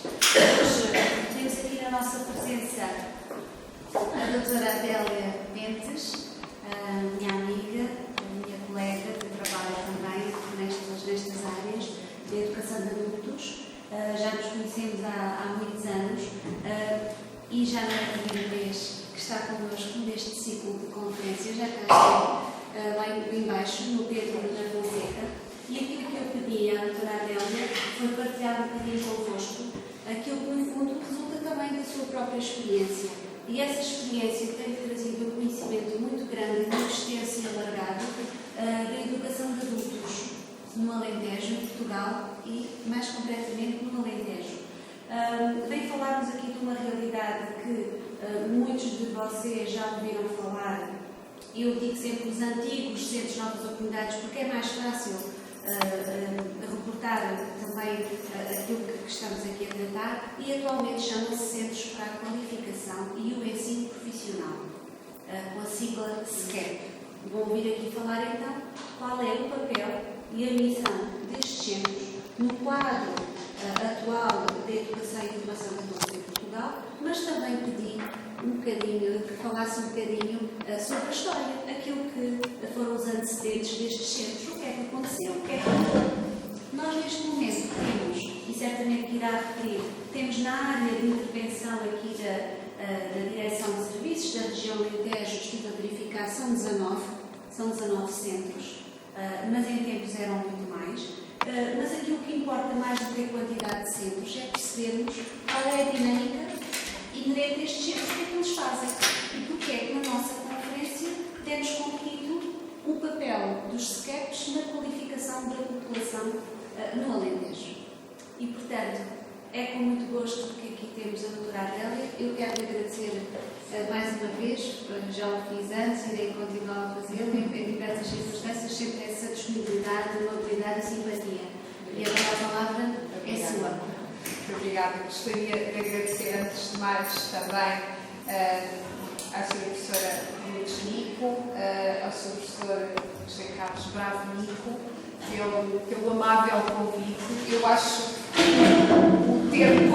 Hoje temos aqui na nossa presença a doutora Adélia Pentes, minha amiga, minha colega, que trabalha também nestas áreas de educação de adultos. Já nos conhecemos há muitos anos e já não é a primeira vez que está connosco neste ciclo de conferências. Já cá estou lá embaixo, no Pedro da Fonseca. E aquilo que eu pedi à doutora Adélia foi partilhar um bocadinho convosco aquilo que, no fundo, resulta também da sua própria experiência. E essa experiência tem trazido um conhecimento muito grande, muito extenso e alargado da educação de adultos no Alentejo, em Portugal e, mais concretamente, no Alentejo. Vem falar-nos aqui de uma realidade que muitos de vocês já ouviram falar. Eu digo sempre os antigos centros de novas oportunidades, porque é mais fácil reportar também aquilo que estamos aqui a tratar, e atualmente chamam-se Centros para a Qualificação e o Ensino Profissional, com a sigla SCEP. Vou ouvir aqui falar então qual é o papel e a missão destes centros no quadro atual da educação e formação de adultos em Portugal, mas também pedi que falasse um bocadinho sobre a história, aquilo que foram os antecedentes destes centros, o que é que aconteceu, o que é que mudou. Nós neste momento temos, e certamente irá referir, temos na área de intervenção aqui da Direção de Serviços da região Alentejo, estive a verificar, são 19 centros, mas em tempos eram muito mais. Mas aquilo que importa mais do que a quantidade de centros é percebermos qual é a dinâmica inerente a estes centros, o que é que eles fazem e porque é que na nossa conferência temos concluído o papel dos SCEPs na qualificação da população no Alentejo. E, portanto, é com muito gosto que aqui temos a doutora Adélia. Eu quero agradecer mais uma vez, já o fiz antes, irei continuar a fazê-lo, em diversas circunstâncias, sempre essa disponibilidade, amabilidade e simpatia. E agora a palavra é sua. Muito obrigada. Gostaria de agradecer, antes de mais, também à Sra. Professora Lourdes Nico, ao Sr. Professor José Carlos Bravo Nico, pelo amável convite. Eu acho o termo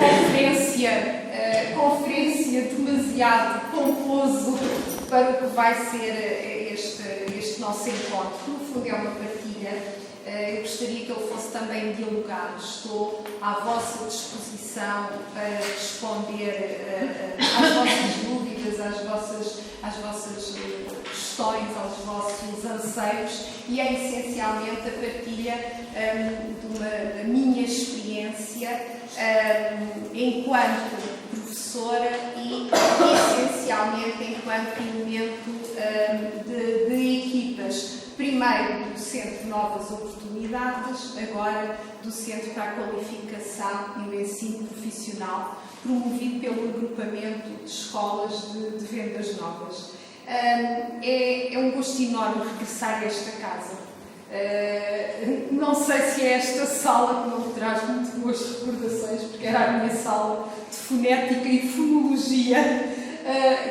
conferência demasiado pomposo para o que vai ser este nosso encontro. No fundo, é uma partilha. Eu gostaria que ele fosse também dialogado. Estou à vossa disposição para responder às vossas dúvidas, às vossas questões, aos vossos anseios, e é essencialmente a partilha da minha experiência enquanto professora e essencialmente enquanto elemento de equipas. Primeiro do Centro de Novas Oportunidades, agora do Centro para a Qualificação e o Ensino Profissional, promovido pelo agrupamento de escolas de vendas novas. É um gosto enorme regressar a esta casa. Não sei se é esta sala que não me traz muito boas recordações, porque era a minha sala de fonética e fonologia,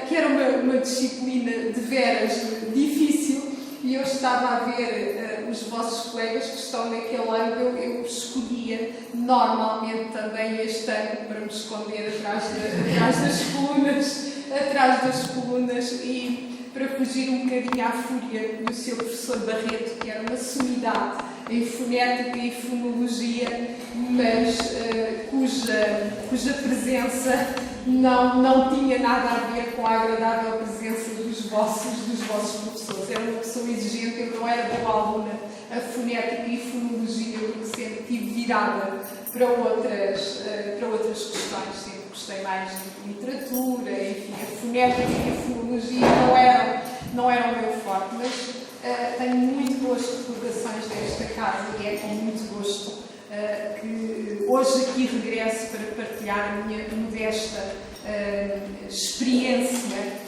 que era uma disciplina de veras difícil. E eu estava a ver os vossos colegas que estão naquele ângulo. Eu escolhia normalmente também este ângulo para me esconder atrás das colunas e para fugir um bocadinho à fúria do seu professor Barreto, que era uma sumidade em fonética e fonologia, mas cuja presença não tinha nada a ver com a agradável presença dos vossos professores. Era uma pessoa exigente, eu não era boa aluna a fonética e fonologia, porque sempre estive virada para outras questões. Sempre gostei mais de literatura, enfim, a fonética e a fonologia não eram o meu forte, mas tenho muito boas recordações desta casa e é com muito gosto que hoje aqui regresso para partilhar a minha modesta experiência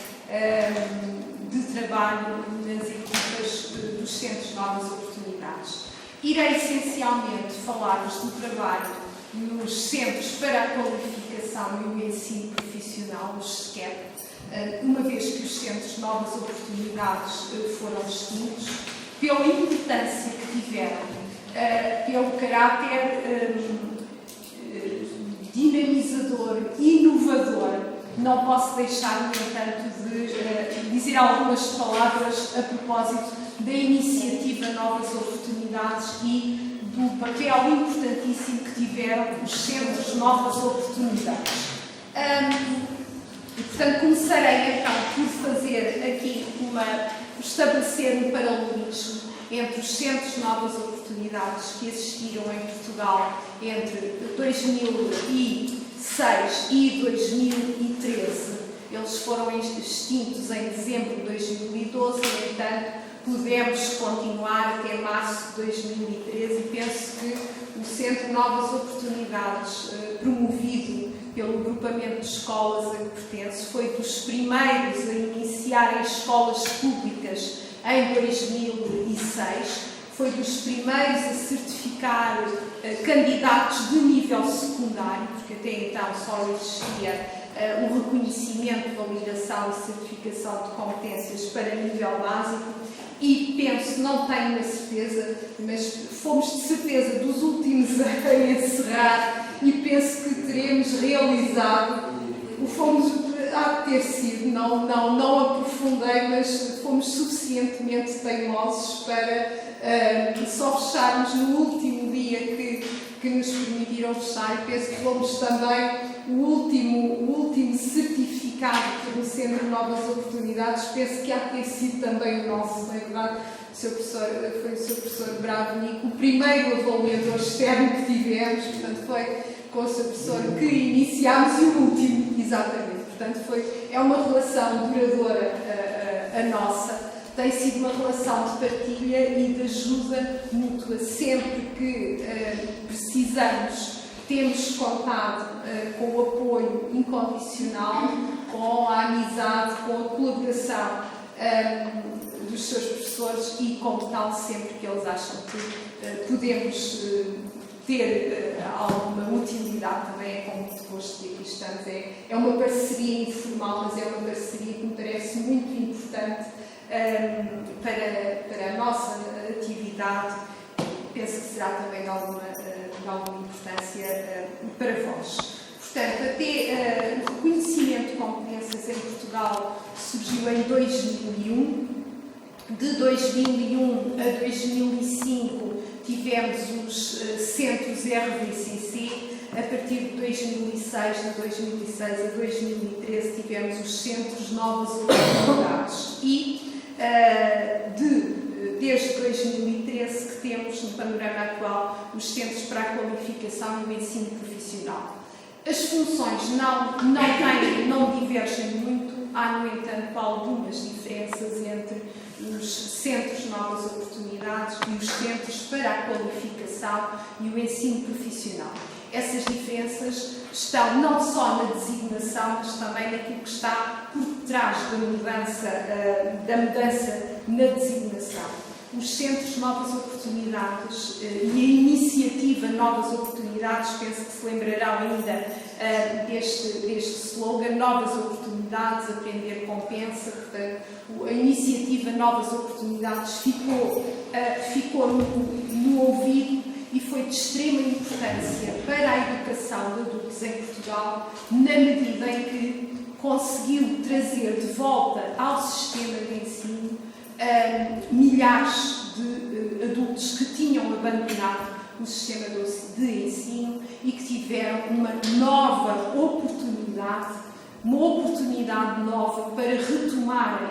de trabalho nas equipas dos Centros de Novas Oportunidades. Irei essencialmente falar-vos do trabalho nos Centros para a Qualificação e o Ensino Profissional, os SCEP, uma vez que os Centros de Novas Oportunidades foram extintos, pela importância que tiveram, pelo caráter dinamizador, inovador. Não posso deixar, no entanto, de dizer algumas palavras a propósito da iniciativa Novas Oportunidades e do papel importantíssimo que tiveram os Centros Novas Oportunidades. E, portanto, começarei então por fazer aqui estabelecer um paralelismo entre os Centros Novas Oportunidades que existiram em Portugal entre 2006 e 2013. Eles foram extintos em dezembro de 2012, no entanto, pudemos continuar até março de 2013 e penso que o Centro Novas Oportunidades, promovido pelo agrupamento de escolas a que pertence, foi dos primeiros a iniciar em escolas públicas em 2006, foi dos primeiros a certificar candidatos de nível secundário, porque até então só existia o reconhecimento, validação e certificação de competências para nível básico. E penso, não tenho a certeza, mas fomos de certeza dos últimos a encerrar e penso que teremos realizado, há de ter sido, não aprofundei, mas fomos suficientemente teimosos para só fecharmos no último dia que nos permitiram fechar, e penso que fomos também o último certificado pelo Centro Novas Oportunidades, penso que há de ter sido também o nosso, não é verdade? Foi o Sr. Professor Bravo Nico, o primeiro avaliador externo que tivemos, portanto foi com o Sr. Professor que iniciámos e o último, exatamente. Portanto é uma relação duradoura a nossa, tem sido uma relação de partilha e de ajuda mútua. Sempre que precisamos, temos contado com o apoio incondicional, com a amizade, com a colaboração dos seus professores e, como tal, sempre que eles acham que podemos ter alguma utilidade, também é com muito gosto que aqui estamos. É uma parceria informal, mas é uma parceria que me parece muito importante para a nossa atividade. Penso que será também de alguma importância para vós. Portanto, até o reconhecimento de competências em Portugal surgiu em 2001. De 2001 a 2005 tivemos os centros RVCC. A partir de 2006, de 2006 a 2013, tivemos os Centros Novas Oportunidades. E desde 2013 que temos, no panorama atual, os Centros para a Qualificação e o Ensino Profissional. As funções não divergem muito, há, no entanto, algumas diferenças entre os Centros Novas Oportunidades e os Centros para a Qualificação e o Ensino Profissional. Essas diferenças estão não só na designação, mas também naquilo que está por trás da mudança na designação. Os Centros Novas Oportunidades e a iniciativa Novas Oportunidades, penso que se lembrarão ainda deste slogan, Novas Oportunidades, Aprender Compensa. Portanto, a iniciativa Novas Oportunidades ficou no ouvido e foi de extrema importância para a educação de adultos em Portugal, na medida em que conseguiu trazer de volta ao sistema de ensino milhares de adultos que tinham abandonado o sistema de ensino e que tiveram uma nova oportunidade, uma oportunidade nova para retomarem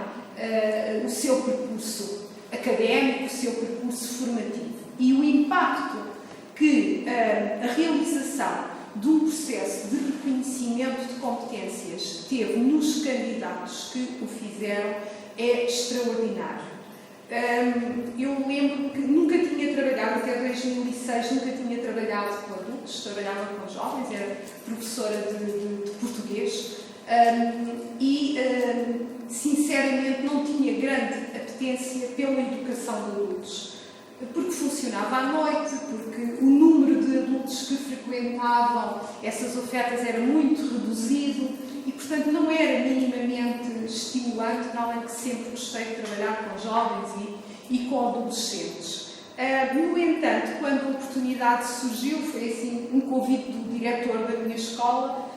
o seu percurso académico, o seu percurso formativo. E o impacto que a realização do processo de reconhecimento de competências teve nos candidatos que o fizeram é extraordinário. Eu lembro que nunca tinha trabalhado, até 2006, nunca tinha trabalhado com adultos, trabalhava com jovens, era professora de português e, sinceramente, não tinha grande apetência pela educação de adultos. Porque funcionava à noite, porque o número de adultos que frequentavam essas ofertas era muito reduzido e, portanto, não era minimamente estimulante, além que sempre gostei de trabalhar com jovens e com adolescentes. No entanto, quando a oportunidade surgiu, foi assim um convite do diretor da minha escola,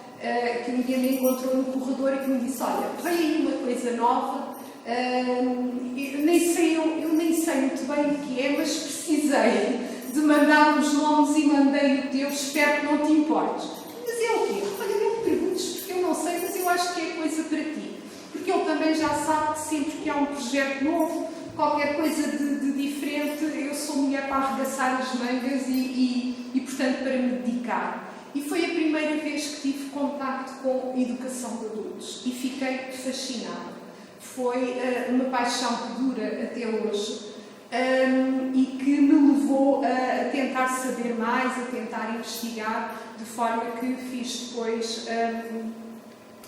que um dia me encontrou no corredor e que me disse: olha, vem aí uma coisa nova, eu nem sei muito bem o que é, mas precisei de mandar os nomes e mandei o teu, espero que não te importes. Mas é o quê? Olha, não me perguntes porque eu não sei, mas eu acho que é coisa para ti. Porque ele também já sabe que sempre que há um projeto novo, qualquer coisa de diferente, eu sou mulher para arregaçar as mangas e, portanto, para me dedicar. E foi a primeira vez que tive contacto com a educação de adultos e fiquei fascinada. Foi uma paixão que dura até hoje e que me levou a tentar saber mais, a tentar investigar, de forma que fiz depois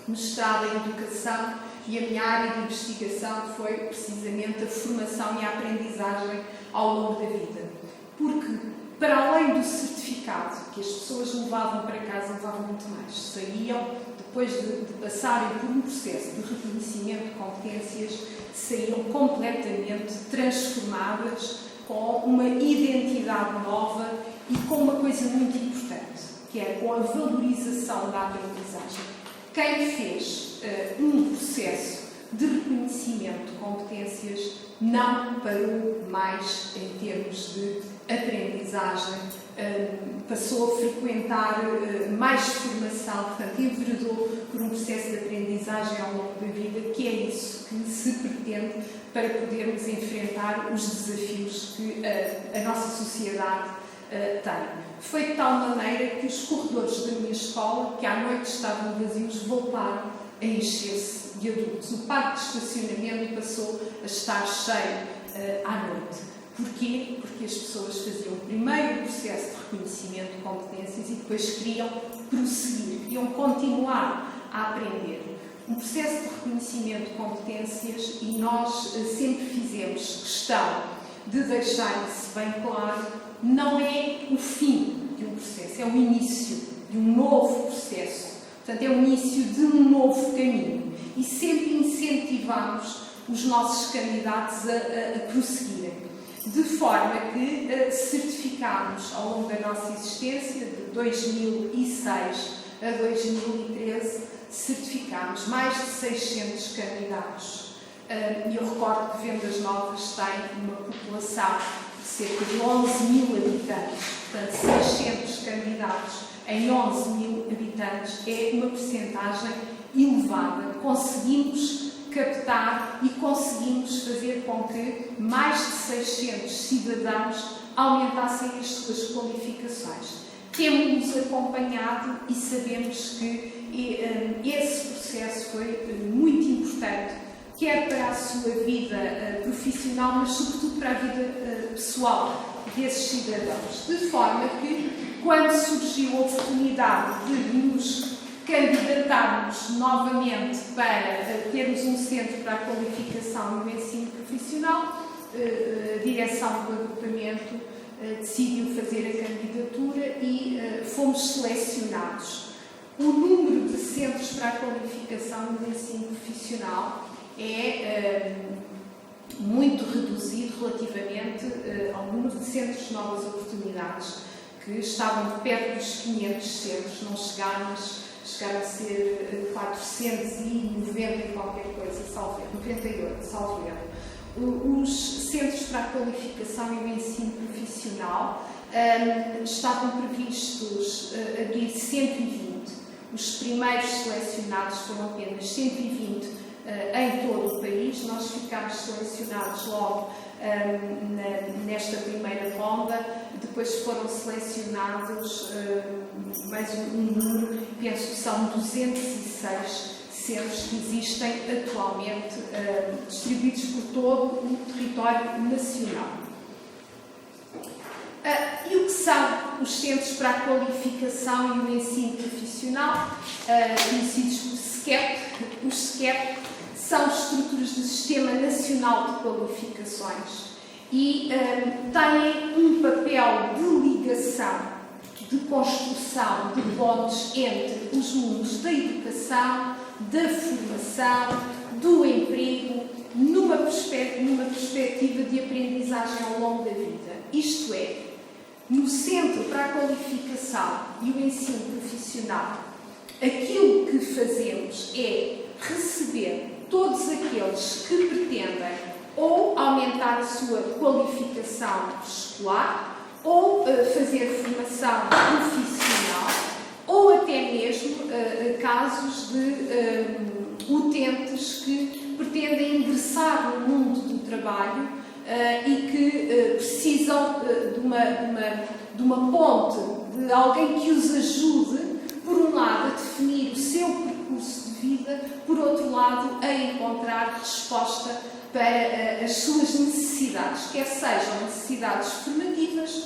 mestrado em educação e a minha área de investigação foi precisamente a formação e a aprendizagem ao longo da vida. Porque, para além do certificado que as pessoas levavam para casa, levavam muito mais. Saíam, depois de passarem por um processo de reconhecimento de competências, saíam completamente transformadas, com uma identidade nova e com uma coisa muito importante, que é com a valorização da aprendizagem. Quem fez um processo de reconhecimento de competências não parou mais em termos de aprendizagem, passou a frequentar mais formação, portanto, enveredou por um processo de aprendizagem ao longo da vida, que é isso que se pretende para podermos enfrentar os desafios que a nossa sociedade tem. Foi de tal maneira que os corredores da minha escola, que à noite estavam vazios, voltaram a encher-se de adultos. O parque de estacionamento passou a estar cheio à noite. Porquê? Porque as pessoas faziam primeiro o processo de reconhecimento de competências e depois queriam prosseguir, queriam continuar a aprender. Um processo de reconhecimento de competências, e nós sempre fizemos questão de deixar isso bem claro, não é o fim de um processo, é o início de um novo processo. Portanto, é o início de um novo caminho. E sempre incentivamos os nossos candidatos a prosseguirem. De forma que certificámos ao longo da nossa existência, de 2006 a 2013, certificámos mais de 600 candidatos. E eu recordo que Vendas Novas tem uma população de cerca de 11 mil habitantes. Portanto, 600 candidatos em 11 mil habitantes é uma percentagem elevada. Conseguimos captar e conseguimos fazer com que mais de 600 cidadãos aumentassem as suas qualificações. Temos-nos acompanhado e sabemos que esse processo foi muito importante, quer para a sua vida profissional, mas sobretudo para a vida pessoal desses cidadãos. De forma que, quando surgiu a oportunidade de nos candidatarmos novamente para termos um centro para a qualificação e o ensino profissional, a direção do agrupamento decidiu fazer a candidatura e fomos selecionados. O número de centros para a qualificação e o ensino profissional é muito reduzido relativamente ao número de centros de novas oportunidades, que estavam perto dos 500 centros, não chegaram, mas chegaram a ser 490 e qualquer coisa, salvo erro, 98, salvo erro. Os centros para a qualificação e o ensino profissional estavam previstos abrir 120. Os primeiros selecionados foram apenas 120 em todo o país. Nós ficámos selecionados logo nesta primeira ronda. Depois foram selecionados mais um número, penso que são 206 centros que existem atualmente distribuídos por todo o território nacional. E o que são os Centros para a Qualificação e o Ensino Profissional, conhecidos por SCEP? Os SCEP são estruturas do Sistema Nacional de Qualificações e têm um papel de ligação, de construção de pontes entre os mundos da educação, da formação, do emprego numa perspectiva de aprendizagem ao longo da vida. Isto é, no Centro para a Qualificação e o Ensino Profissional, aquilo que fazemos é receber todos aqueles que pretendem ou aumentar a sua qualificação escolar, ou fazer formação profissional, ou até mesmo casos de utentes que pretendem ingressar no mundo do trabalho e que precisam de uma ponte, de alguém que os ajude, por um lado, a definir o seu percurso de vida, por outro lado, a encontrar resposta para as suas necessidades, quer sejam necessidades formativas,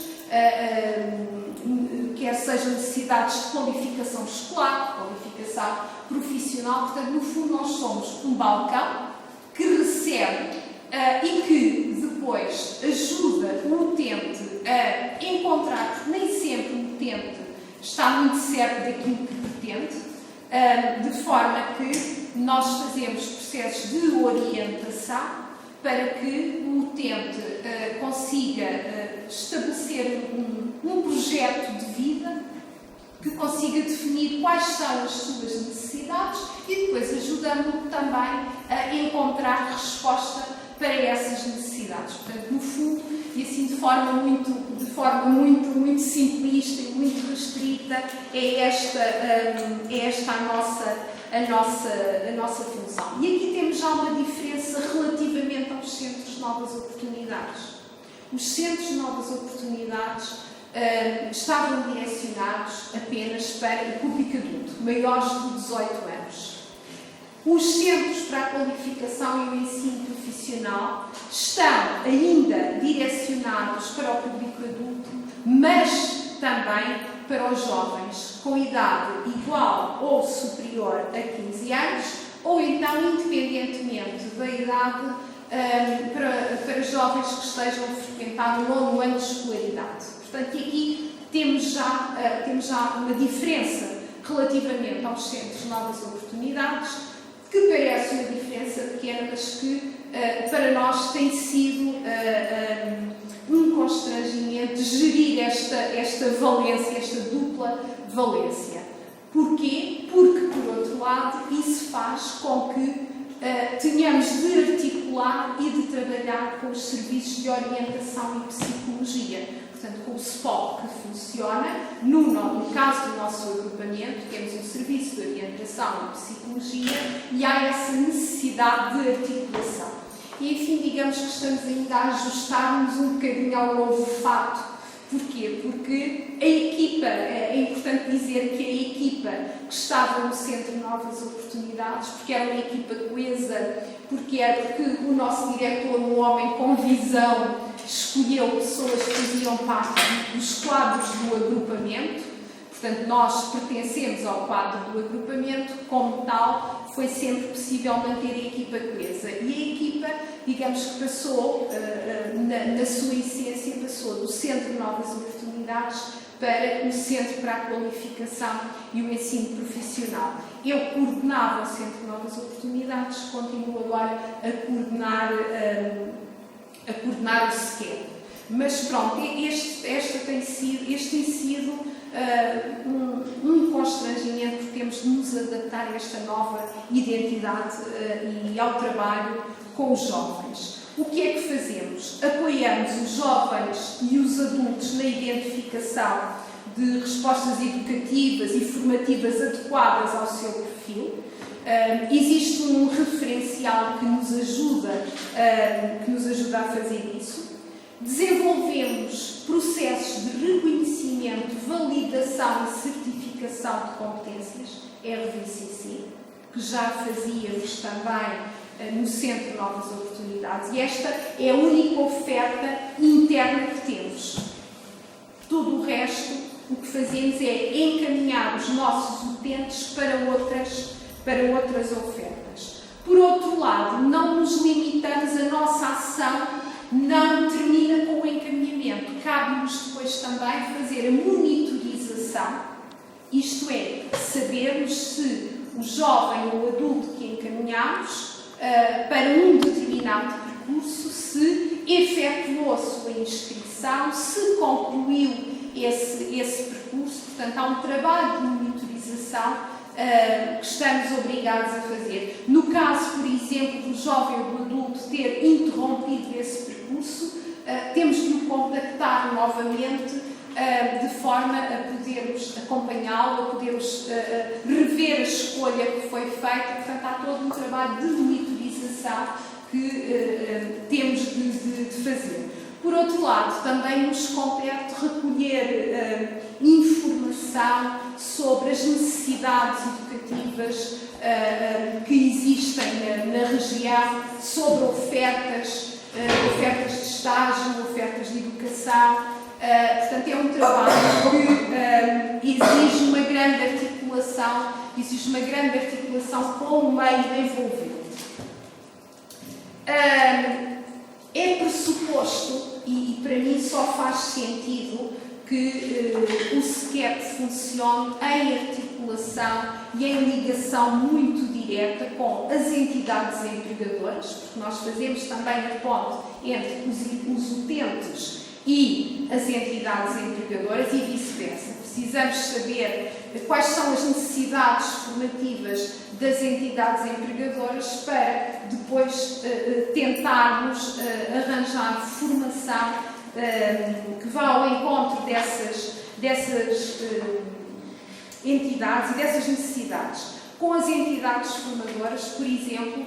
quer sejam necessidades de qualificação escolar, qualificação profissional. Portanto, no fundo, nós somos um balcão que recebe e que depois ajuda o utente a encontrar, porque nem sempre o utente está muito certo daquilo que pretende, de forma que nós fazemos processos de orientação para que o utente consiga estabelecer um projeto de vida, que consiga definir quais são as suas necessidades e depois ajudando-o também a encontrar resposta para essas necessidades. Portanto, no fundo, e assim de forma muito simplista e muito restrita, é esta a nossa função. E aqui temos já uma diferença relativamente aos centros de novas oportunidades. Os centros de novas oportunidades estavam direcionados apenas para o público adulto, maiores de 18 anos. Os centros para a qualificação e o ensino profissional estão ainda direcionados para o público adulto, mas também para os jovens com idade igual ou superior a 15 anos, ou então, independentemente da idade, para jovens que estejam a frequentar o 9º ano de escolaridade. Portanto, aqui temos já uma diferença relativamente aos centros de novas oportunidades, que parece uma diferença pequena, mas que para nós tem sido um constrangimento gerir esta valência, esta dupla valência. Porquê? Porque, por outro lado, isso faz com que tenhamos de articular e de trabalhar com os serviços de orientação e psicologia. Portanto, com o SPOP que funciona, no caso do nosso agrupamento, temos um serviço de orientação e psicologia e há essa necessidade de articulação. E, enfim, digamos que estamos ainda a ajustar-nos um bocadinho ao novo fato. Porquê? Porque a equipa, é importante dizer que a equipa que estava no Centro de Novas Oportunidades, porque era uma equipa coesa, porque o nosso diretor, um homem com visão, escolheu pessoas que faziam parte dos quadros do agrupamento. Portanto, nós pertencemos ao quadro do agrupamento, como tal, foi sempre possível manter a equipa coesa. E a equipa, digamos que passou, na sua essência, passou do Centro de Novas Oportunidades para o Centro para a Qualificação e o Ensino Profissional. Eu coordenava o Centro de Novas Oportunidades, continuo agora a coordenar o SEQED. Mas pronto, este tem sido um constrangimento, porque temos de nos adaptar a esta nova identidade e ao trabalho com os jovens. O que é que fazemos? Apoiamos os jovens e os adultos na identificação de respostas educativas e formativas adequadas ao seu perfil. Existe um referencial que nos ajuda a fazer isso. Desenvolvemos processos de reconhecimento, validação e certificação de competências, RVCC, que já fazíamos também no Centro de Novas Oportunidades. E esta é a única oferta interna que temos. Tudo o resto, o que fazemos é encaminhar os nossos utentes para outras ofertas. Por outro lado, não nos limitamos, a nossa ação não termina com o encaminhamento. Cabe-nos depois também fazer a monitorização, isto é, sabermos se o jovem ou o adulto que encaminhamos para um determinado percurso, se efetuou a sua inscrição, se concluiu esse percurso. Portanto, há um trabalho de monitorização que estamos obrigados a fazer. No caso, por exemplo, do jovem ou do adulto ter interrompido esse percurso, temos de o contactar novamente de forma a podermos acompanhá-lo, a podermos rever a escolha que foi feita. Portanto, há todo um trabalho de monitorização que temos de fazer. Por outro lado, também nos compete recolher informação sobre as necessidades educativas que existem na região, sobre ofertas de estágio, ofertas de educação. Portanto, é um trabalho que exige uma grande articulação com o meio envolvente. É pressuposto, e para mim só faz sentido, que o SCEP funcione em articulação e em ligação muito direta com as entidades empregadoras, porque nós fazemos também a ponte entre os utentes e as entidades empregadoras e vice-versa. Precisamos saber quais são as necessidades formativas das entidades empregadoras para depois tentarmos arranjar formação que vá ao encontro dessas entidades e dessas necessidades. Com as entidades formadoras, por exemplo,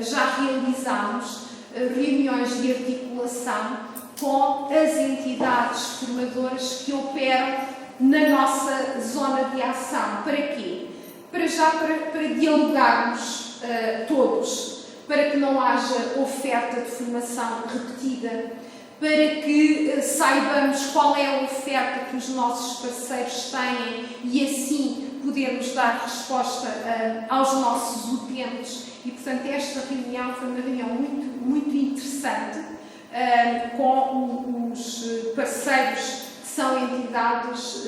já realizámos reuniões de articulação com as entidades formadoras que operam na nossa zona de ação. Para quê? Para dialogarmos todos, para que não haja oferta de formação repetida, para que saibamos qual é a oferta que os nossos parceiros têm e assim podermos dar resposta aos nossos utentes. E, portanto, esta reunião foi uma reunião muito interessante com os parceiros que são entidades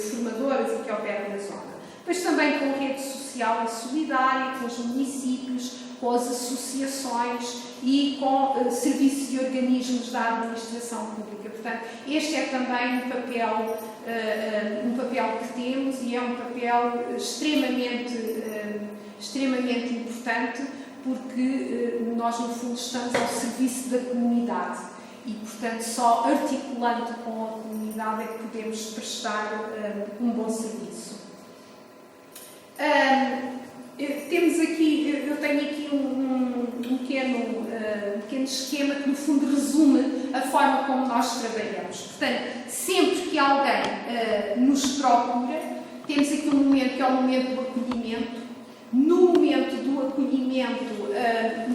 formadoras e que operam na zona. Depois também com a rede social e solidária, com os municípios, com as associações e com serviços e organismos da administração pública. Portanto, este é também um papel que temos e é um papel extremamente importante, porque nós, no fundo, estamos ao serviço da comunidade e, portanto, só articulando com a comunidade é que podemos prestar um bom serviço. Eu tenho aqui um pequeno esquema que, no fundo, resume a forma como nós trabalhamos. Portanto, sempre que alguém nos procura, temos aqui um momento que é o momento do acolhimento. No momento do acolhimento,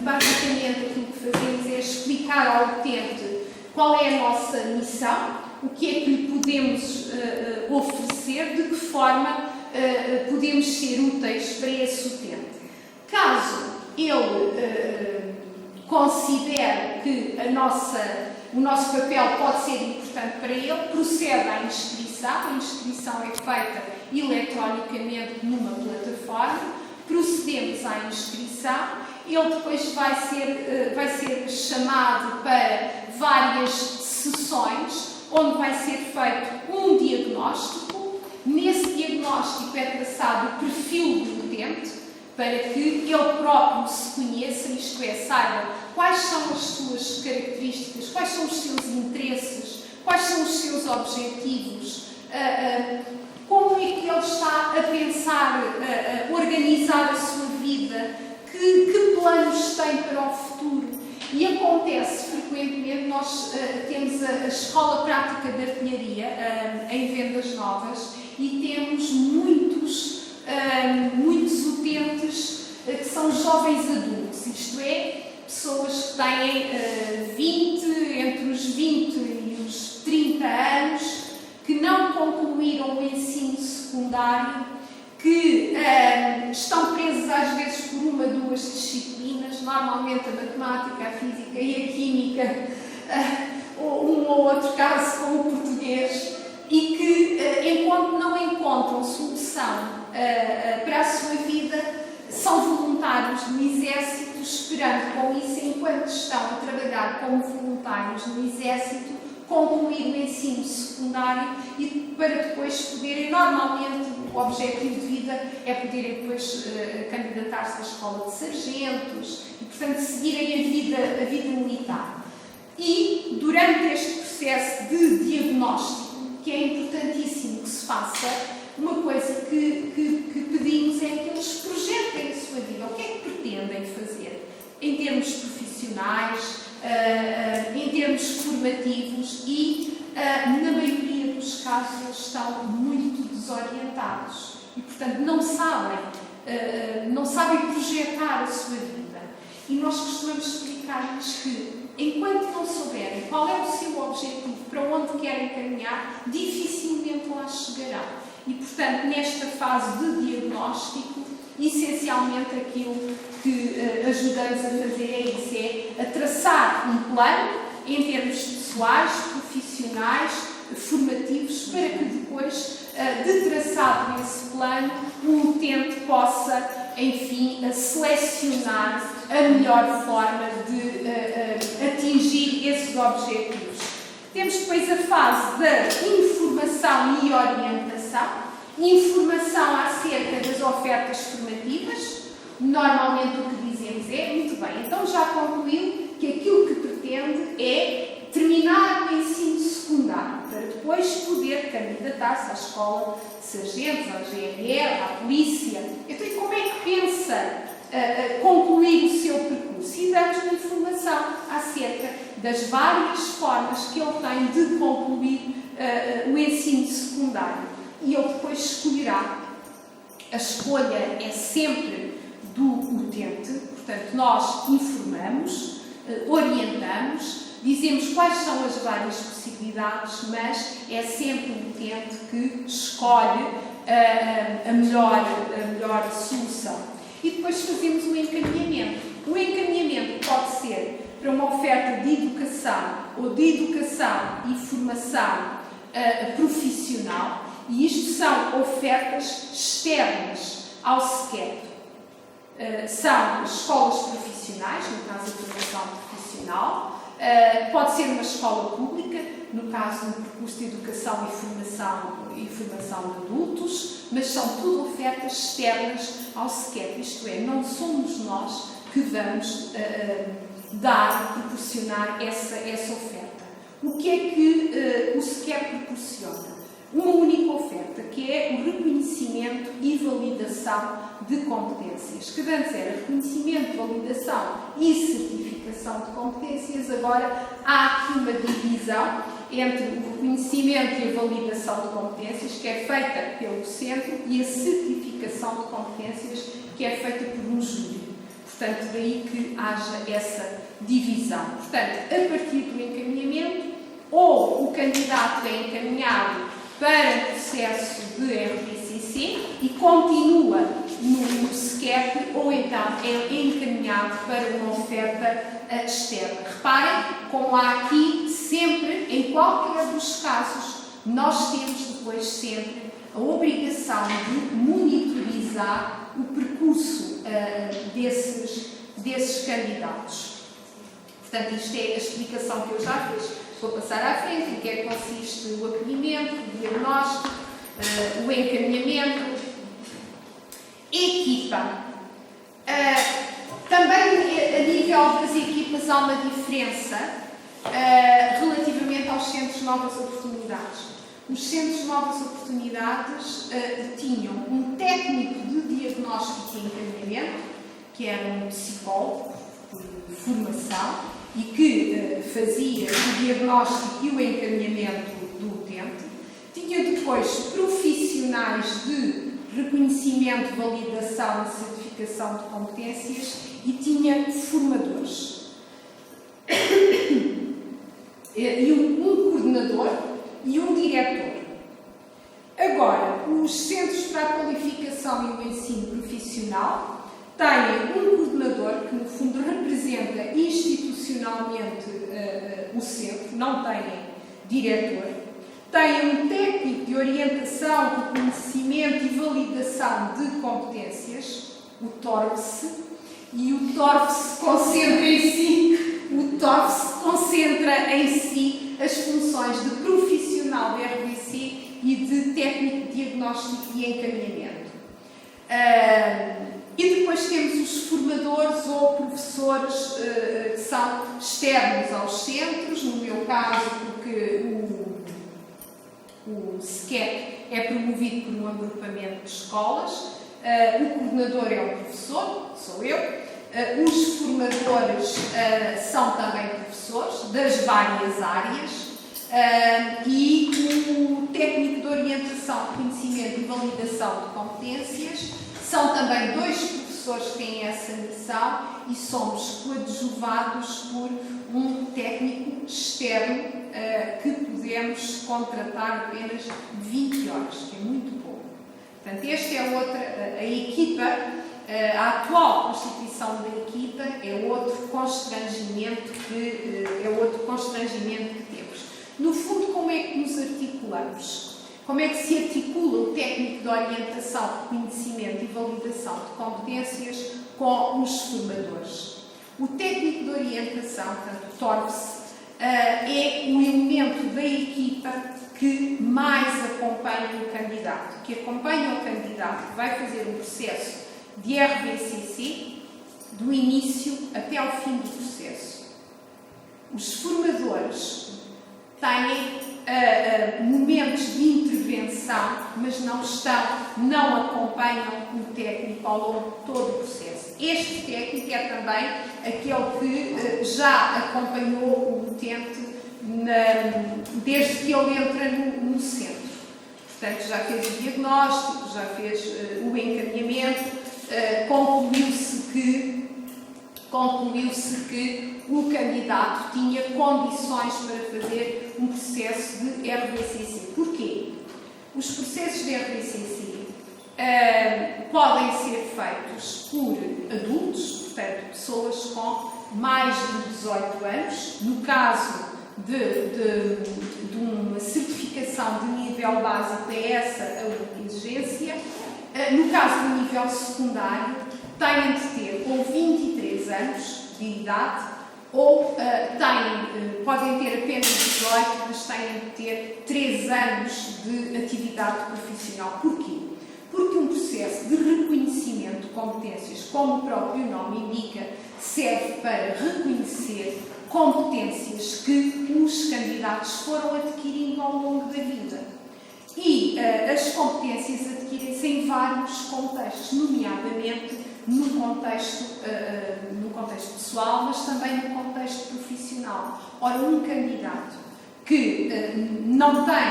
basicamente aquilo que fazemos é explicar ao utente qual é a nossa missão, o que é que lhe podemos oferecer, de que forma podemos ser úteis para esse utente. Caso ele considere que o nosso papel pode ser importante para ele, procede à inscrição. A inscrição é feita eletronicamente numa plataforma. Procedemos à inscrição, ele depois vai ser chamado para várias sessões, onde vai ser feito um diagnóstico. Nesse diagnóstico é traçado o perfil do utente, para que ele próprio se conheça, isto é, saiba quais são as suas características, quais são os seus interesses, quais são os seus objetivos, como é que ele está a pensar, a organizar a sua vida, que planos tem para o futuro. E acontece frequentemente, nós temos a Escola Prática de Artilharia em Vendas Novas e temos muitos utentes que são jovens adultos, isto é, pessoas que têm entre os 20 e os 30 anos, que não concluíram o ensino secundário, que estão presos às vezes por uma ou duas disciplinas, normalmente a matemática, a física e a química, um ou outro caso com o português, e que, enquanto não encontram solução para a sua vida, são voluntários entrar como voluntários no Exército, concluir o ensino secundário e para depois poderem, normalmente, o objetivo de vida é poderem depois candidatar-se à escola de sargentos e, portanto, seguirem a vida militar. E, durante este processo de diagnóstico, que é importantíssimo que se faça, uma coisa que pedimos é que eles projetem a sua vida. O que é que pretendem fazer? Em termos profissionais, em termos formativos e, na maioria dos casos, eles estão muito desorientados e, portanto, não sabem projetar a sua vida. E nós costumamos explicar-lhes que, enquanto não souberem qual é o seu objetivo, para onde querem caminhar, dificilmente lá chegarão. E, portanto, nesta fase de diagnóstico, essencialmente aquilo que ajudamos a fazer é isso, a traçar um plano em termos pessoais, profissionais, formativos, para que depois, de traçado esse plano, o utente possa, enfim, selecionar a melhor forma de atingir esses objetivos. Temos depois a fase da informação e orientação. Informação acerca das ofertas formativas. Normalmente o que dizemos é, muito bem, então já concluiu que aquilo que pretende é terminar o ensino secundário, para depois poder candidatar-se à escola de sargentos, à GNR, à polícia. Então, como é que pensa concluir o seu percurso? E damos-lhe informação acerca das várias formas que ele tem de concluir o ensino secundário. E ele depois escolherá. A escolha é sempre do utente, portanto, nós informamos, orientamos, dizemos quais são as várias possibilidades, mas é sempre o utente que escolhe a melhor solução. E depois fazemos o encaminhamento. O encaminhamento pode ser para uma oferta de educação ou de educação e formação profissional, e isto são ofertas externas ao SCEP. São escolas profissionais, no caso da formação profissional, pode ser uma escola pública, no caso do percurso de educação e formação de adultos, mas são tudo ofertas externas ao SCEP, isto é, não somos nós que vamos proporcionar essa oferta. O que é que o SCEP proporciona? Uma única oferta, que é o reconhecimento e validação de competências. Que antes era reconhecimento, validação e certificação de competências, agora há aqui uma divisão entre o reconhecimento e a validação de competências, que é feita pelo centro, e a certificação de competências, que é feita por um júri. Portanto, daí que haja essa divisão. Portanto, a partir do encaminhamento, ou o candidato é encaminhado para o processo de RPCC e continua no SCEP, ou então é encaminhado para uma oferta externa. Reparem, como há aqui sempre, em qualquer dos casos, nós temos depois sempre a obrigação de monitorizar o percurso desses candidatos. Portanto, isto é a explicação que eu já fiz. Vou passar à frente, em que é que consiste o acolhimento, o diagnóstico, o encaminhamento. Equipa. Também a nível das equipas há uma diferença relativamente aos centros de novas oportunidades. Os centros de novas oportunidades tinham um técnico de diagnóstico e encaminhamento, que era um psicólogo por formação, e que fazia o diagnóstico e o encaminhamento do utente. Tinha depois profissionais de reconhecimento, validação e certificação de competências e tinha formadores. E um coordenador e um diretor. Agora, os centros para a qualificação e o ensino profissional têm um coordenador que, no fundo, representa institucionalmente o centro, não têm diretor. Têm um técnico de orientação, reconhecimento e validação de competências, o TORVS, e o TORVS concentra em si, o TORVS concentra em si as funções de profissional de RBC e de técnico de diagnóstico e encaminhamento. E depois temos os formadores ou professores que são externos aos centros, no meu caso, porque o SCEP é promovido por um agrupamento de escolas, o coordenador é um professor, sou eu, os formadores são também professores das várias áreas e o técnico de orientação, conhecimento e validação de competências são também 2 professores que têm essa missão e somos coadjuvados por um técnico externo que podemos contratar apenas 20 horas, que é muito pouco. Portanto, esta é a equipa, a atual constituição da equipa é outro constrangimento que temos. No fundo, como é que nos articulamos? Como é que se articula o técnico de orientação, conhecimento e validação de competências com os formadores? O técnico de orientação, portanto, o TORVS, é o elemento da equipa que mais acompanha o candidato, que acompanha o candidato, que vai fazer um processo de RBCC do início até ao fim do processo. Os formadores têm momentos de intervenção, mas não acompanham o técnico ao longo de todo o processo. Este técnico é também aquele que já acompanhou o utente desde que ele entra no centro. Portanto, já fez o diagnóstico, já fez o encaminhamento, concluiu-se que o candidato tinha condições para fazer um processo de RBCC. Porquê? Os processos de RBCC podem ser feitos por adultos, portanto, pessoas com mais de 18 anos, no caso de uma certificação de nível básico, é essa a única exigência. No caso do nível secundário, têm de ter ou 23 anos de idade ou podem ter apenas 18, mas têm de ter 3 anos de atividade profissional. Porquê? Porque um processo de reconhecimento de competências, como o próprio nome indica, serve para reconhecer competências que os candidatos foram adquirindo ao longo da vida. E as competências adquirem-se em vários contextos, nomeadamente no contexto pessoal, mas também no contexto profissional. Ora, um candidato que não tem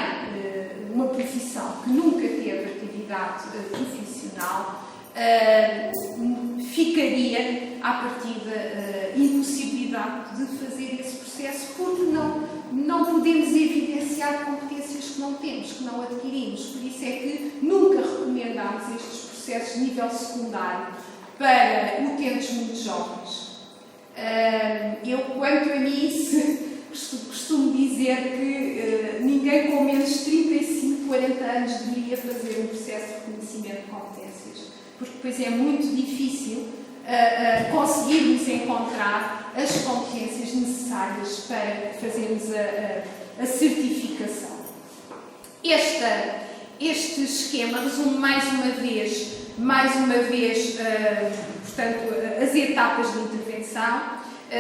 uma profissão, que nunca teve atividade profissional, ficaria, à partida, impossibilidade de fazer esse processo, porque não podemos evidenciar competências que não temos, que não adquirimos. Por isso é que nunca recomendamos estes processos de nível secundário para utentes muito jovens. Eu, quanto a mim, costumo dizer que ninguém com menos de 35, 40 anos deveria fazer um processo de reconhecimento de competências, porque depois é muito difícil conseguirmos encontrar as competências necessárias para fazermos a certificação. Este esquema resume mais uma vez, portanto, as etapas de intervenção.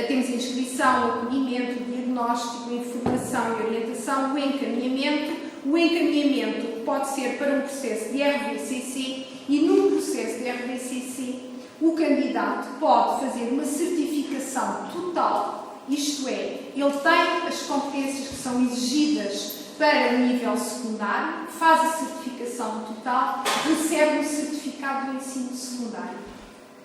Temos inscrição, acolhimento, diagnóstico, informação e orientação, o encaminhamento. O encaminhamento pode ser para um processo de RBCC e, num processo de RBCC, o candidato pode fazer uma certificação total, isto é, ele tem as competências que são exigidas para o nível secundário, faz a certificação total, recebe um certificado do ensino secundário.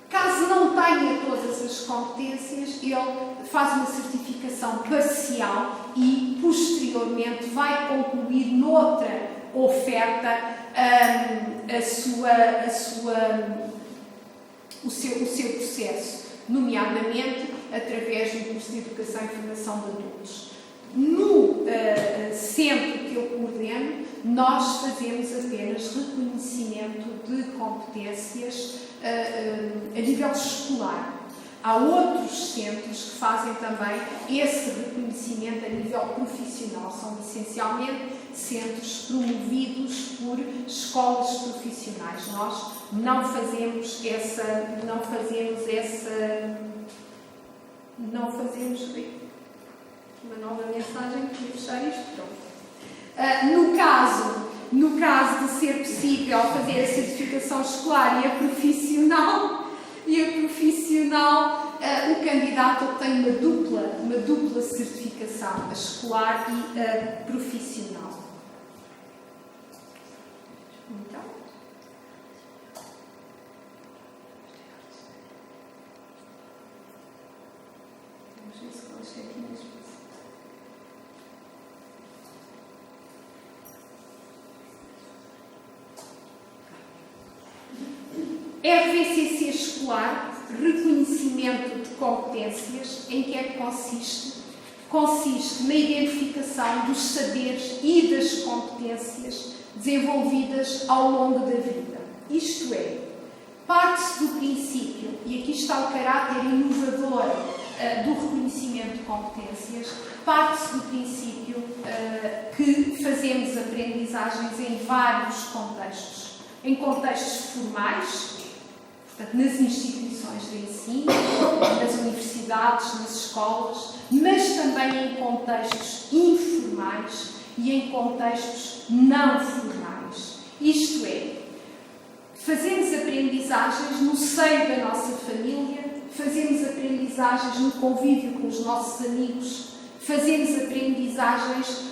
Caso não tenha todas as competências, ele faz uma certificação parcial e, posteriormente, vai concluir noutra oferta o seu processo, nomeadamente através do curso de Educação e Formação de Adultos. No centro que eu coordeno, nós fazemos apenas reconhecimento de competências a nível escolar. Há outros centros que fazem também esse reconhecimento a nível profissional. São essencialmente centros promovidos por escolas profissionais. Nós não fazemos uma nova mensagem, queria fechar isto, pronto. No caso de ser possível fazer a certificação escolar e a profissional, o candidato obtém uma dupla certificação, a escolar e a profissional. Então, vamos ver se coloquei aqui mesmo. RVCC escolar, reconhecimento de competências, em que é que consiste? Consiste na identificação dos saberes e das competências desenvolvidas ao longo da vida. Isto é, parte-se do princípio, e aqui está o caráter inovador do reconhecimento de competências, parte-se do princípio que fazemos aprendizagens em vários contextos. Em contextos formais, portanto, nas instituições de ensino, nas universidades, nas escolas, mas também em contextos informais e em contextos não formais. Isto é, fazemos aprendizagens no seio da nossa família, fazemos aprendizagens no convívio com os nossos amigos, fazemos aprendizagens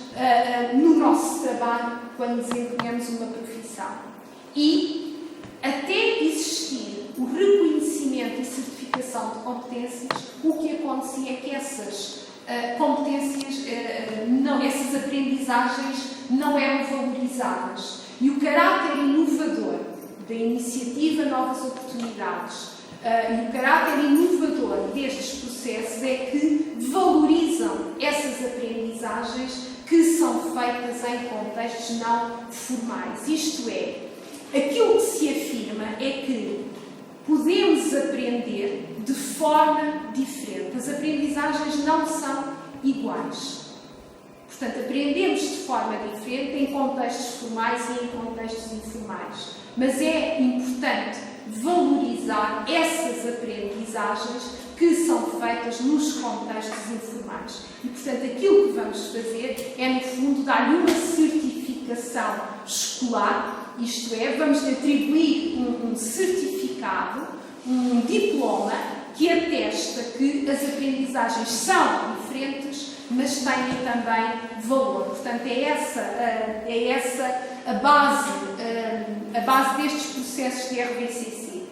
no nosso trabalho, quando desempenhamos uma profissão. E, até existir o reconhecimento e certificação de competências, o que acontecia é que essas competências, essas aprendizagens não eram valorizadas. E o caráter inovador da iniciativa Novas Oportunidades e o caráter inovador destes processos é que valorizam essas aprendizagens que são feitas em contextos não formais. Isto é, aquilo que se afirma é que podemos aprender de forma diferente. As aprendizagens não são iguais. Portanto, aprendemos de forma diferente em contextos formais e em contextos informais. Mas é importante valorizar essas aprendizagens que são feitas nos contextos informais. E, portanto, aquilo que vamos fazer é, no fundo, dar-lhe uma certificação escolar. Isto é, vamos atribuir um certificado, um diploma, que atesta que as aprendizagens são diferentes, mas têm também valor. Portanto, é essa a base destes processos de RVCC.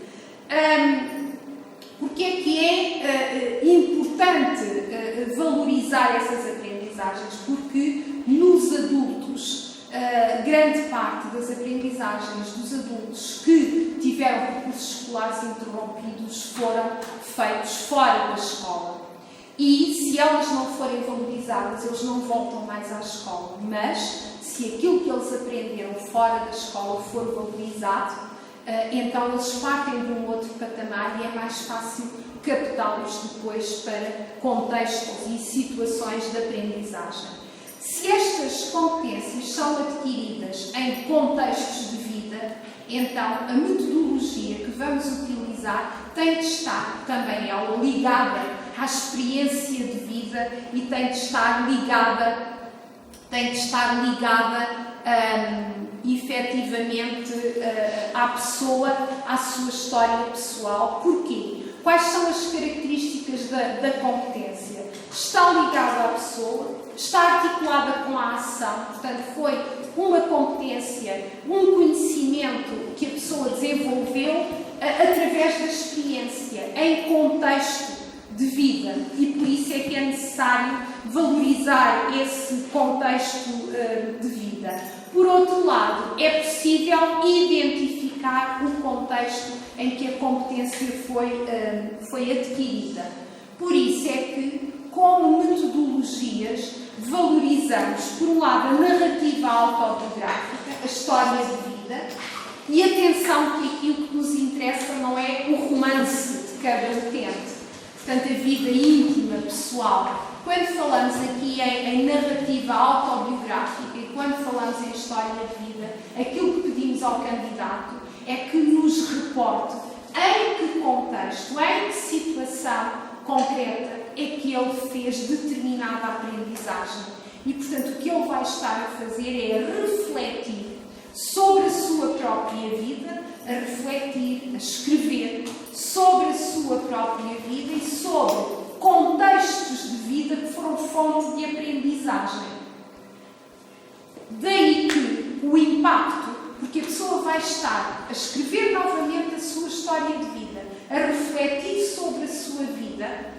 Porque é que é importante valorizar essas aprendizagens? Porque nos adultos, grande parte das aprendizagens dos adultos que tiveram percursos escolares interrompidos foram feitos fora da escola. E se elas não forem valorizadas, eles não voltam mais à escola. Mas, se aquilo que eles aprenderam fora da escola for valorizado, então eles partem de um outro patamar e é mais fácil captá-los depois para contextos e situações de aprendizagem. Se estas competências são adquiridas em contextos de vida, então a metodologia que vamos utilizar tem de estar também ela ligada à experiência de vida e tem de estar ligada efetivamente à pessoa, à sua história pessoal. Porquê? Quais são as características da competência? Está ligada à pessoa, está articulada com a ação, portanto foi uma competência, um conhecimento que a pessoa desenvolveu através da experiência, em contexto de vida, e por isso é que é necessário valorizar esse contexto de vida. Por outro lado, é possível identificar o contexto em que a competência foi adquirida. Por isso é que, como metodologias, valorizamos, por um lado, a narrativa autobiográfica, a história de vida, e atenção que aquilo que nos interessa não é o romance de cada utente. portanto, a vida íntima, pessoal. Quando falamos aqui em narrativa autobiográfica e quando falamos em história de vida, aquilo que pedimos ao candidato é que nos reporte em que contexto, em que situação concreta é que ele fez determinada aprendizagem. E, portanto, o que ele vai estar a fazer é refletir sobre a sua própria vida, a refletir, a escrever sobre a sua própria vida e sobre contextos de vida que foram fonte de aprendizagem. Daí que o impacto, porque a pessoa vai estar a escrever novamente a sua história de vida, a refletir sobre a sua vida,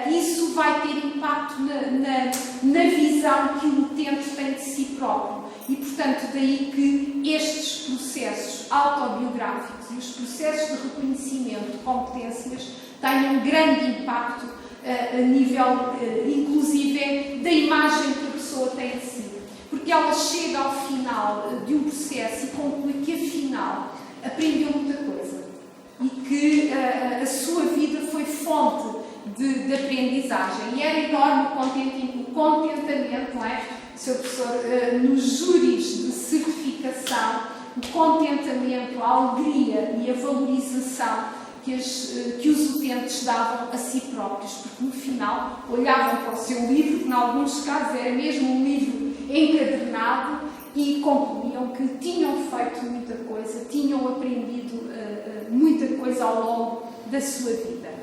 isso vai ter impacto na visão que o utente tem de si próprio. E, portanto, daí que estes processos autobiográficos e os processos de reconhecimento de competências tenham um grande impacto a nível, inclusive, da imagem que a pessoa tem de si. Porque ela chega ao final de um processo e conclui que, afinal, aprendeu muita coisa. E que a sua vida foi fonte de aprendizagem. E era enorme o contentamento, não é? O Sr. Professor, nos júris de certificação, o contentamento, a alegria e a valorização que os utentes davam a si próprios, porque no final olhavam para o seu livro, que em alguns casos era mesmo um livro encadernado, e concluíam que tinham feito muita coisa, tinham aprendido muita coisa ao longo da sua vida.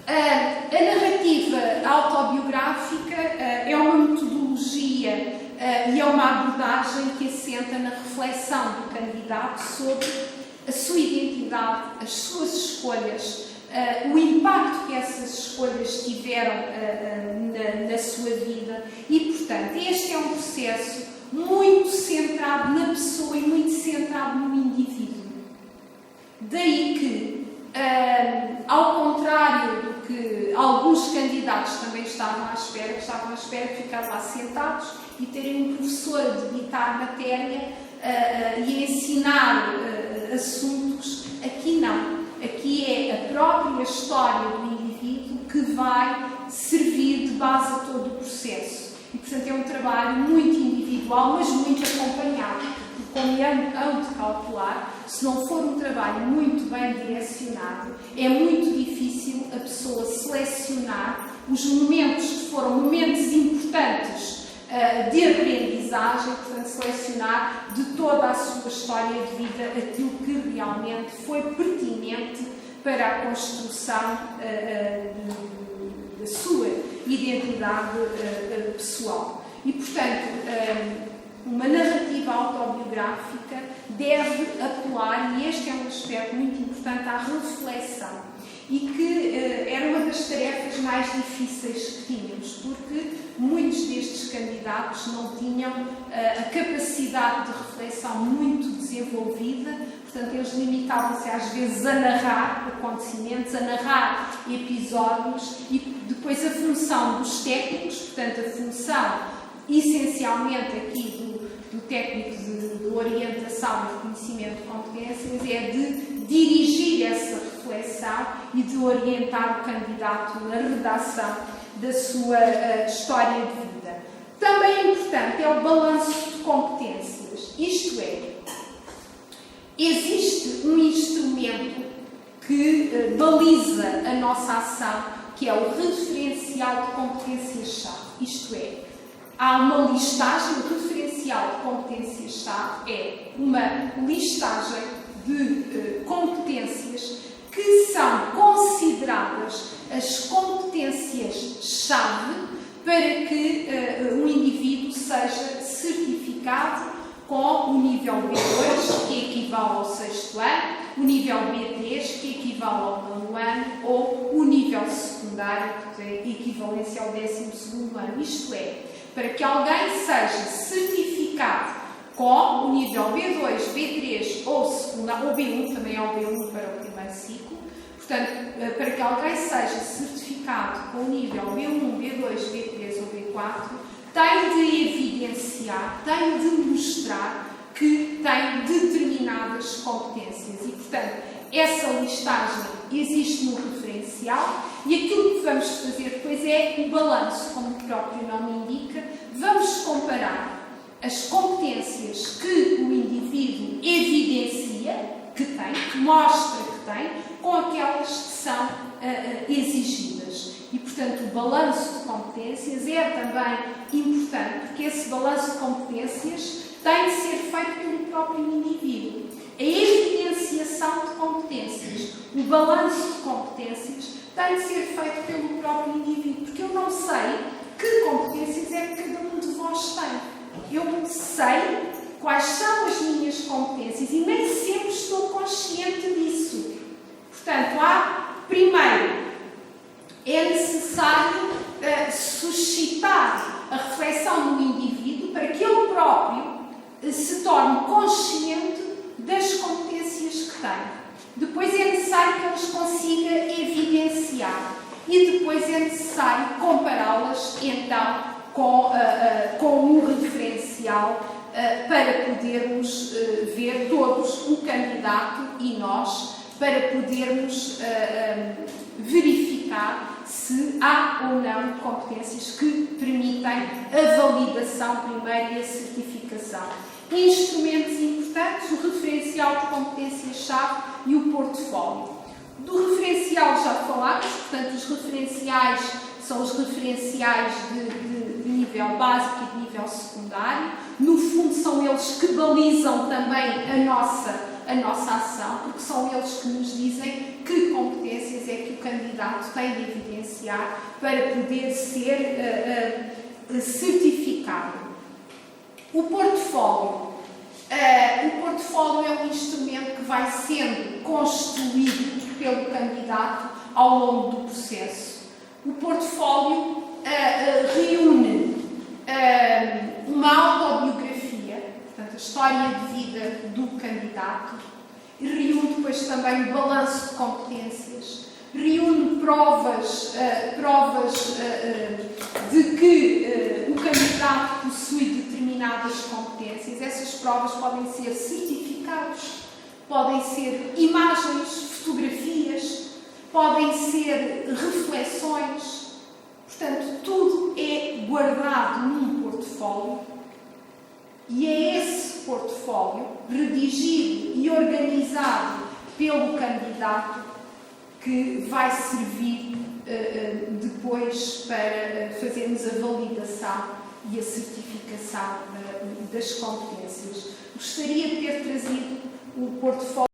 A narrativa autobiográfica é uma metodologia e é uma abordagem que assenta na reflexão do candidato sobre a sua identidade, as suas escolhas, o impacto que essas escolhas tiveram na sua vida e, portanto, este é um processo muito centrado na pessoa e muito centrado no indivíduo. Daí que, ao contrário do que alguns candidatos também estavam à espera de ficar lá sentados e terem um professor a debitar matéria e ensinar assuntos, aqui não. Aqui é a própria história do indivíduo que vai servir de base a todo o processo. E, portanto, é um trabalho muito individual, mas muito acompanhado. Porque, como hão de calcular, se não for um trabalho muito bem direcionado, é muito difícil a pessoa selecionar os momentos que foram momentos importantes de aprendizagem, portanto, selecionar de toda a sua história de vida aquilo que realmente foi pertinente para a construção da sua identidade pessoal. E, portanto, uma narrativa autobiográfica deve apelar, e este é um aspecto muito importante, à reflexão. E que era uma das tarefas mais difíceis que tínhamos, porque muitos destes candidatos não tinham a capacidade de reflexão muito desenvolvida, portanto, eles limitavam-se às vezes a narrar acontecimentos, a narrar episódios, e depois a função dos técnicos, portanto, a função essencialmente aqui do técnico de orientação e reconhecimento de competências é de dirigir essa reflexão e de orientar o candidato na redação da sua história de vida. Também importante é o balanço de competências, isto é, existe um instrumento que baliza a nossa ação, que é o referencial de competências-chave, isto é, há uma listagem, o referencial de competências-chave é uma listagem de competências que são consideradas as competências-chave para que um indivíduo seja certificado com o nível B2, que equivale ao 6º ano, o nível B3, que equivale ao 9º ano, ou o nível secundário, que é equivalência ao 12º ano. Isto é, para que alguém seja certificado com o nível B2, B3 ou secundário, ou B1, também é o B1 para o primeiro ciclo. Portanto, para que alguém seja certificado com o nível B1, B2, B3 ou B4, tem de evidenciar, tem de mostrar que tem determinadas competências. E, portanto, essa listagem existe no referencial e aquilo que vamos fazer depois é o balanço, como o próprio nome indica. Vamos comparar as competências que o indivíduo evidencia que tem, que mostra que tem, com aquelas que são exigidas. E, portanto, o balanço de competências é também importante, porque esse balanço de competências tem de ser feito pelo próprio indivíduo. A evidenciação de competências, o balanço de competências, tem de ser feito pelo próprio indivíduo, porque eu não sei que competências é que cada um de vós tem. Eu sei quais são as minhas competências e nem sempre estou consciente disso. Portanto, primeiro, é necessário suscitar a reflexão no indivíduo para que ele próprio se torne consciente das competências que tem. Depois é necessário que ele as consiga evidenciar e depois é necessário compará-las então com um referencial para podermos ver todos o candidato e nós, para podermos verificar se há ou não competências que permitem a validação primeiro e a certificação. Instrumentos importantes, o referencial de competências-chave e o portfólio. Do referencial já falámos, portanto, os referenciais são os referenciais de nível básico e de nível secundário. No fundo, são eles que balizam também a nossa ação, porque são eles que nos dizem que competências é que o candidato tem de evidenciar para poder ser certificado. O portfólio. O portfólio é um instrumento que vai sendo construído pelo candidato ao longo do processo. O portfólio reúne uma autobiografia, portanto, a história de vida do candidato, reúne depois também o balanço de competências, reúne provas de que o candidato possui determinadas competências. Essas provas podem ser certificados, podem ser imagens, fotografias, podem ser reflexões. Portanto, tudo é guardado num portfólio e é esse portfólio, redigido e organizado pelo candidato, que vai servir depois para fazermos a validação e a certificação das competências. Gostaria de ter trazido o portfólio